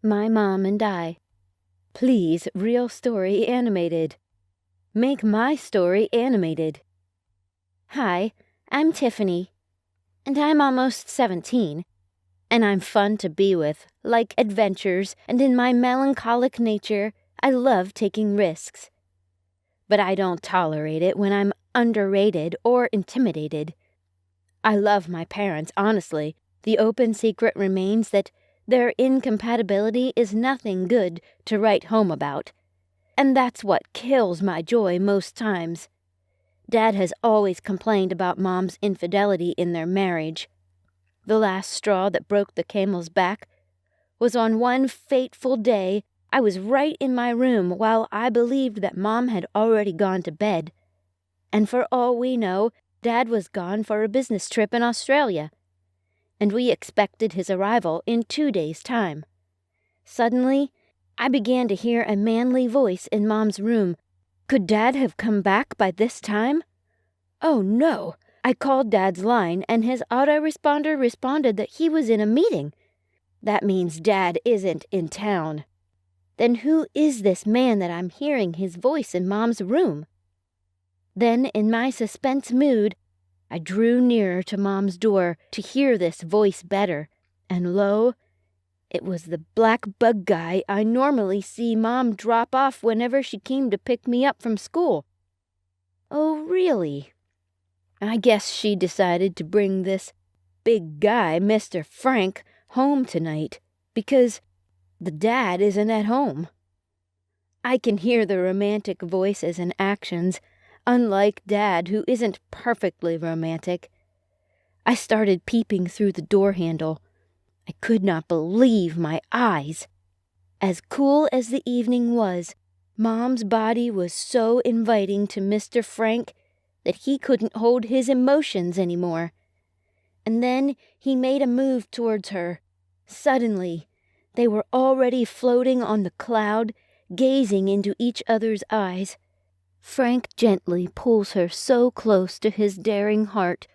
My Mom and I. Please, Real Story Animated. Make my story animated. Hi, I'm Tiffany, and I'm almost 17, and I'm fun to be with, like adventures, and in my melancholic nature, I love taking risks. But I don't tolerate it when I'm underrated or intimidated. I love my parents, honestly. The open secret remains that their incompatibility is nothing good to write home about. And that's what kills my joy most times. Dad has always complained about Mom's infidelity in their marriage. The last straw that broke the camel's back was on one fateful day I was right in my room while I believed that Mom had already gone to bed. And for all we know, Dad was gone for a business trip in Australia, and we expected his arrival in 2 days' time. Suddenly, I began to hear a manly voice in Mom's room. Could Dad have come back by this time? Oh no! I called Dad's line, and his autoresponder responded that he was in a meeting. That means Dad isn't in town. Then who is this man that I'm hearing his voice in Mom's room? Then, in my suspense mood, I drew nearer to Mom's door to hear this voice better, and lo, it was the black bug guy I normally see Mom drop off whenever she came to pick me up from school. Oh, really? I guess she decided to bring this big guy, Mr. Frank, home tonight, because the dad isn't at home. I can hear the romantic voices and actions, unlike Dad, who isn't perfectly romantic. I started peeping through the door handle. I could not believe my eyes. As cool as the evening was, Mom's body was so inviting to Mr. Frank that he couldn't hold his emotions anymore. And then he made a move towards her. Suddenly, they were already floating on the cloud, gazing into each other's eyes. Frank gently pulls her so close to his daring heart,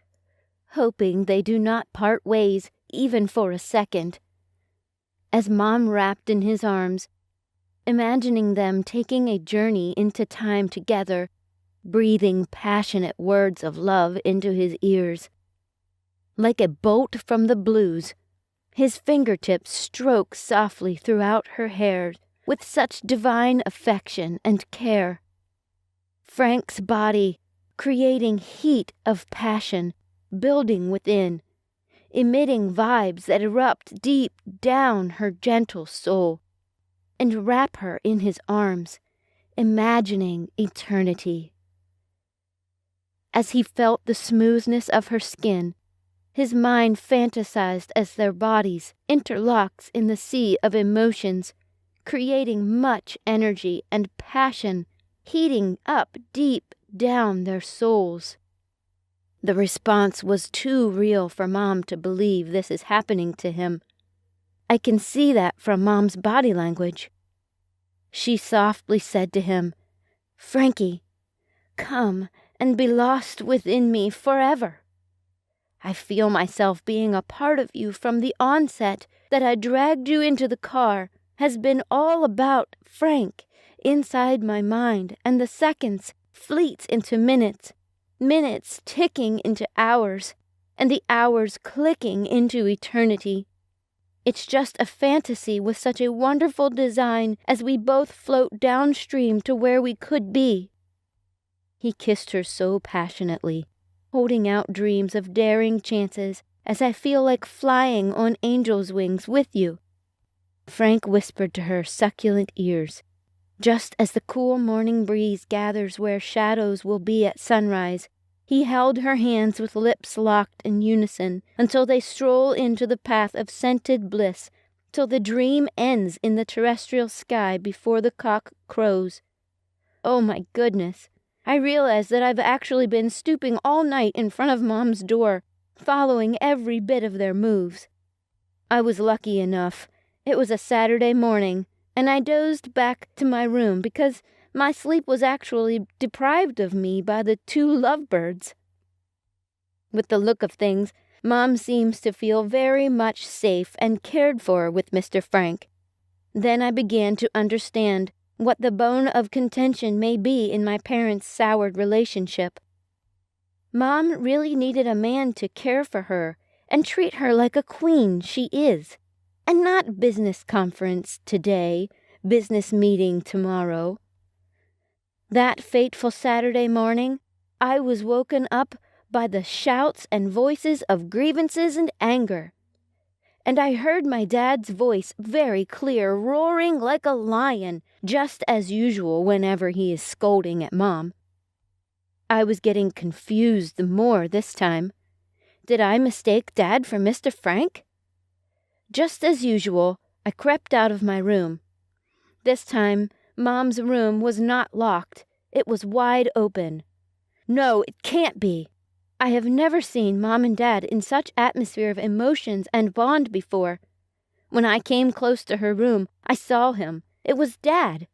hoping they do not part ways even for a second. As Mom wrapped in his arms, imagining them taking a journey into time together, breathing passionate words of love into his ears. Like a bolt from the blues, his fingertips stroke softly throughout her hair with such divine affection and care. Frank's body, creating heat of passion, building within, emitting vibes that erupt deep down her gentle soul, and wrap her in his arms, imagining eternity. As he felt the smoothness of her skin, his mind fantasized as their bodies interlocked in the sea of emotions, creating much energy and passion, heating up deep down their souls. The response was too real for Mom to believe this is happening to him. I can see that from Mom's body language. She softly said to him, "Frankie, come and be lost within me forever. I feel myself being a part of you from the onset. That I dragged you into the car has been all about Frank inside my mind, and the seconds fleets into minutes, minutes ticking into hours, and the hours clicking into eternity. It's just a fantasy with such a wonderful design as we both float downstream to where we could be." He kissed her so passionately, holding out dreams of daring chances as I feel like flying on angel's wings with you. Frank whispered to her succulent ears, just as the cool morning breeze gathers where shadows will be at sunrise. He held her hands with lips locked in unison until they stroll into the path of scented bliss, till the dream ends in the terrestrial sky before the cock crows. Oh my goodness, I realize that I've actually been stooping all night in front of Mom's door, following every bit of their moves. I was lucky enough. It was a Saturday morning, and I dozed back to my room because my sleep was actually deprived of me by the 2 lovebirds. With the look of things, Mom seems to feel very much safe and cared for with Mr. Frank. Then I began to understand what the bone of contention may be in my parents' soured relationship. Mom really needed a man to care for her and treat her like a queen she is, and not business conference today, business meeting tomorrow. That fateful Saturday morning, I was woken up by the shouts and voices of grievances and anger. And I heard my dad's voice very clear, roaring like a lion, just as usual whenever he is scolding at Mom. I was getting confused more this time. Did I mistake Dad for Mr. Frank? Just as usual, I crept out of my room. This time, Mom's room was not locked. It was wide open. No, it can't be. I have never seen Mom and Dad in such atmosphere of emotions and bond before. When I came close to her room, I saw him. It was Dad.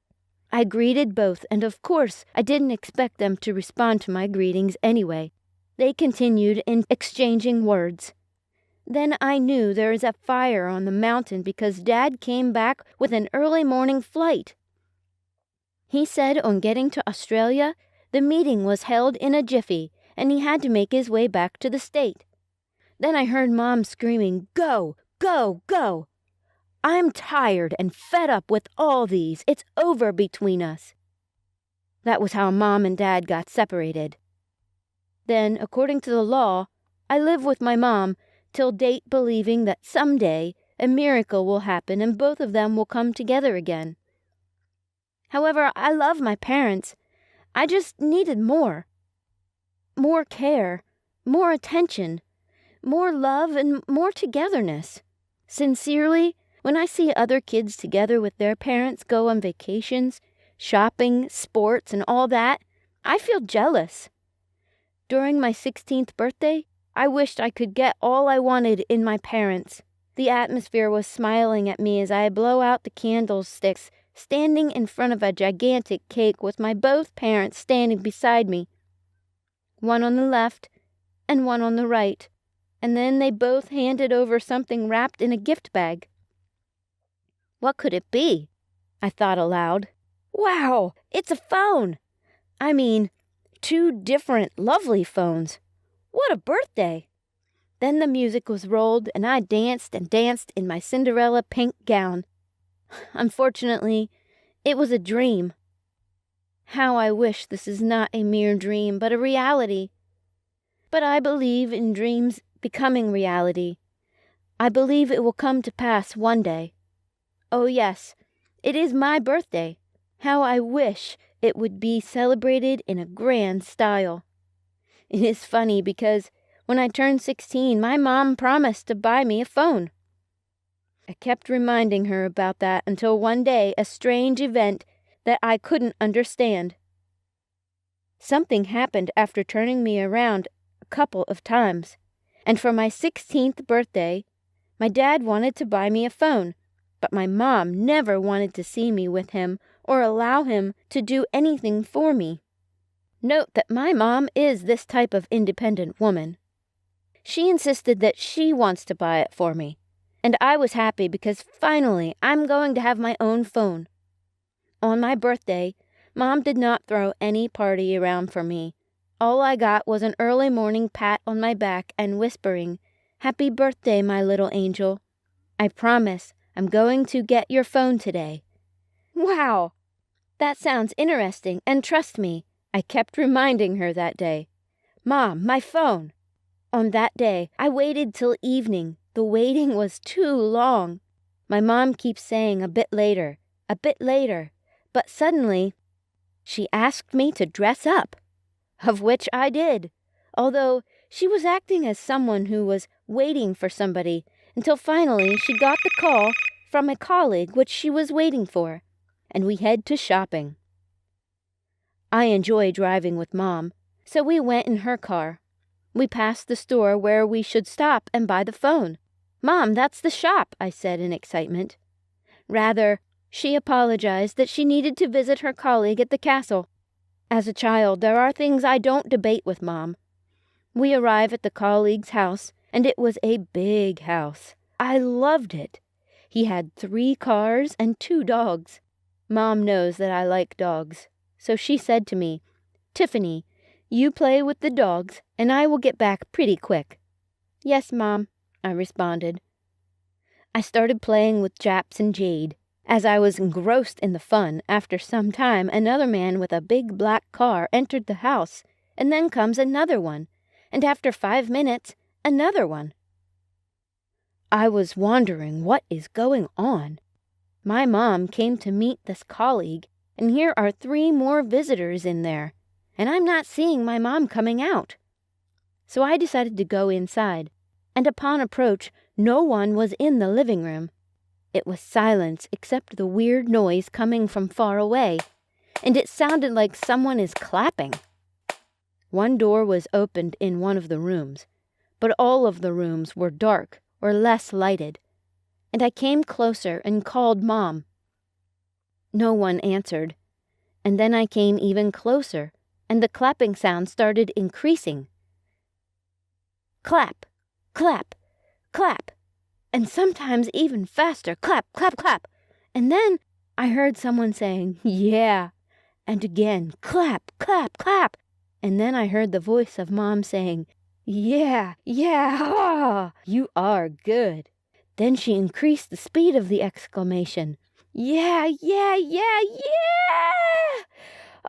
I greeted both, and of course, I didn't expect them to respond to my greetings anyway. They continued in exchanging words. Then I knew there is a fire on the mountain because Dad came back with an early morning flight. He said on getting to Australia, the meeting was held in a jiffy, and he had to make his way back to the state. Then I heard Mom screaming, "Go, go, go!" I'm tired and fed up with all these. It's over between us. That was how Mom and Dad got separated. Then, according to the law, I live with my mom till date, believing that someday a miracle will happen and both of them will come together again. However, I love my parents. I just needed more. More care, more attention, more love, and more togetherness. Sincerely, when I see other kids together with their parents go on vacations, shopping, sports, and all that, I feel jealous. During my 16th birthday, I wished I could get all I wanted in my parents. The atmosphere was smiling at me as I blow out the candlesticks, standing in front of a gigantic cake with my both parents standing beside me. One on the left and one on the right, and then they both handed over something wrapped in a gift bag. What could it be? I thought aloud. Wow, it's a phone! I mean, 2 different lovely phones. What a birthday! Then the music was rolled, and I danced and danced in my Cinderella pink gown. Unfortunately, it was a dream. How I wish this is not a mere dream, but a reality. But I believe in dreams becoming reality. I believe it will come to pass one day. Oh yes, it is my birthday. How I wish it would be celebrated in a grand style. It is funny because when I turned 16, my mom promised to buy me a phone. I kept reminding her about that until one day a strange event that I couldn't understand. Something happened after turning me around a couple of times, and for my 16th birthday, my dad wanted to buy me a phone, but my mom never wanted to see me with him or allow him to do anything for me. Note that my mom is this type of independent woman. She insisted that she wants to buy it for me, and I was happy because finally I'm going to have my own phone. On my birthday, Mom did not throw any party around for me. All I got was an early morning pat on my back and whispering, "Happy birthday, my little angel. I promise I'm going to get your phone today." Wow! That sounds interesting, and trust me, I kept reminding her that day. "Mom, my phone!" On that day, I waited till evening. The waiting was too long. My mom keeps saying a bit later, but suddenly she asked me to dress up, of which I did, although she was acting as someone who was waiting for somebody until finally she got the call from a colleague which she was waiting for, and we head to shopping. I enjoy driving with Mom, so we went in her car. We passed the store where we should stop and buy the phone. "Mom, that's the shop," I said in excitement. Rather, she apologized that she needed to visit her colleague at the castle. As a child, there are things I don't debate with Mom. We arrive at the colleague's house, and it was a big house. I loved it. He had 3 cars and 2 dogs. Mom knows that I like dogs, so she said to me, "Tiffany, you play with the dogs, and I will get back pretty quick." "Yes, Mom," I responded. I started playing with Japs and Jade. As I was engrossed in the fun, after some time another man with a big black car entered the house, and then comes another one, and after 5 minutes, another one. I was wondering what is going on. My mom came to meet this colleague, and here are 3 more visitors in there, and I'm not seeing my mom coming out. So I decided to go inside, and upon approach, no one was in the living room. It was silence except the weird noise coming from far away, and it sounded like someone is clapping. One door was opened in one of the rooms, but all of the rooms were dark or less lighted, and I came closer and called Mom. No one answered, and then I came even closer, and the clapping sound started increasing. Clap, clap, clap, and sometimes even faster, clap, clap, clap. And then I heard someone saying, "Yeah," and again, clap, clap, clap. And then I heard the voice of Mom saying, "Yeah, yeah, ah, you are good." Then she increased the speed of the exclamation. "Yeah, yeah, yeah, yeah!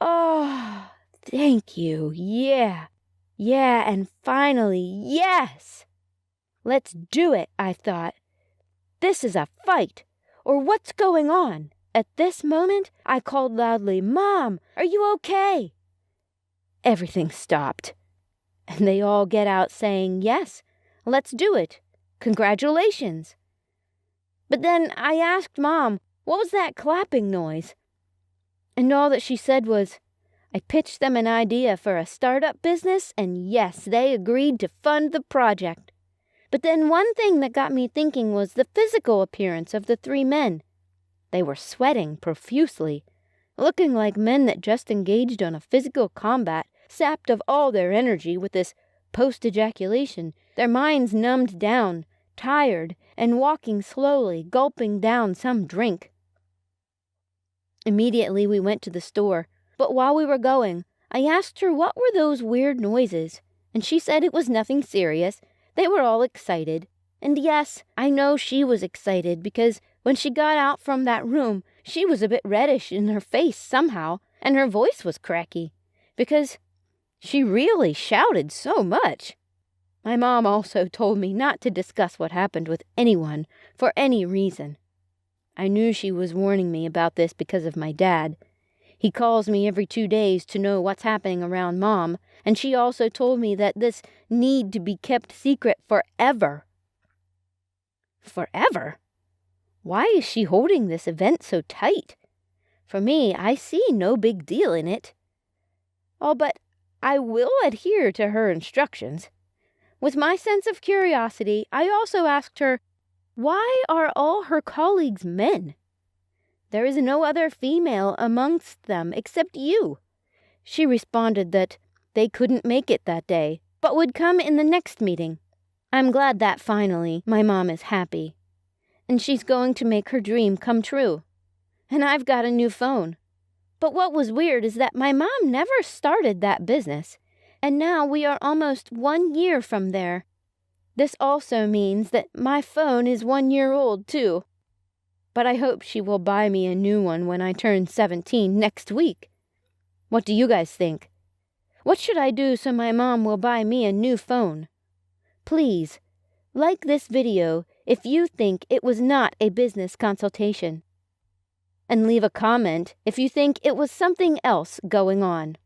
Oh, thank you, yeah, yeah, and finally, yes! Let's do it, I thought. This is a fight, or what's going on? At this moment, I called loudly, "Mom, are you okay?" Everything stopped, and they all get out saying, "Yes, let's do it. Congratulations." But then I asked Mom, what was that clapping noise? And all that she said was, I pitched them an idea for a startup business, and yes, they agreed to fund the project. But then one thing that got me thinking was the physical appearance of the 3 men. They were sweating profusely, looking like men that just engaged on a physical combat, sapped of all their energy with this post-ejaculation, their minds numbed down, tired, and walking slowly, gulping down some drink. Immediately we went to the store, but while we were going, I asked her what were those weird noises, and she said it was nothing serious. They were all excited. And yes, I know she was excited because when she got out from that room, she was a bit reddish in her face somehow, and her voice was cracky, because she really shouted so much. My mom also told me not to discuss what happened with anyone for any reason. I knew she was warning me about this because of my dad. He calls me every 2 days to know what's happening around Mom, and she also told me that this need to be kept secret forever. Forever? Why is she holding this event so tight? For me, I see no big deal in it. Oh, but I will adhere to her instructions. With my sense of curiosity, I also asked her, why are all her colleagues men? There is no other female amongst them except you. She responded that they couldn't make it that day, but would come in the next meeting. I'm glad that finally my mom is happy, and she's going to make her dream come true. And I've got a new phone. But what was weird is that my mom never started that business, and now we are almost 1 year from there. This also means that my phone is 1 year old too. But I hope she will buy me a new one when I turn 17 next week. What do you guys think? What should I do so my mom will buy me a new phone? Please, like this video if you think it was not a business consultation. And leave a comment if you think it was something else going on.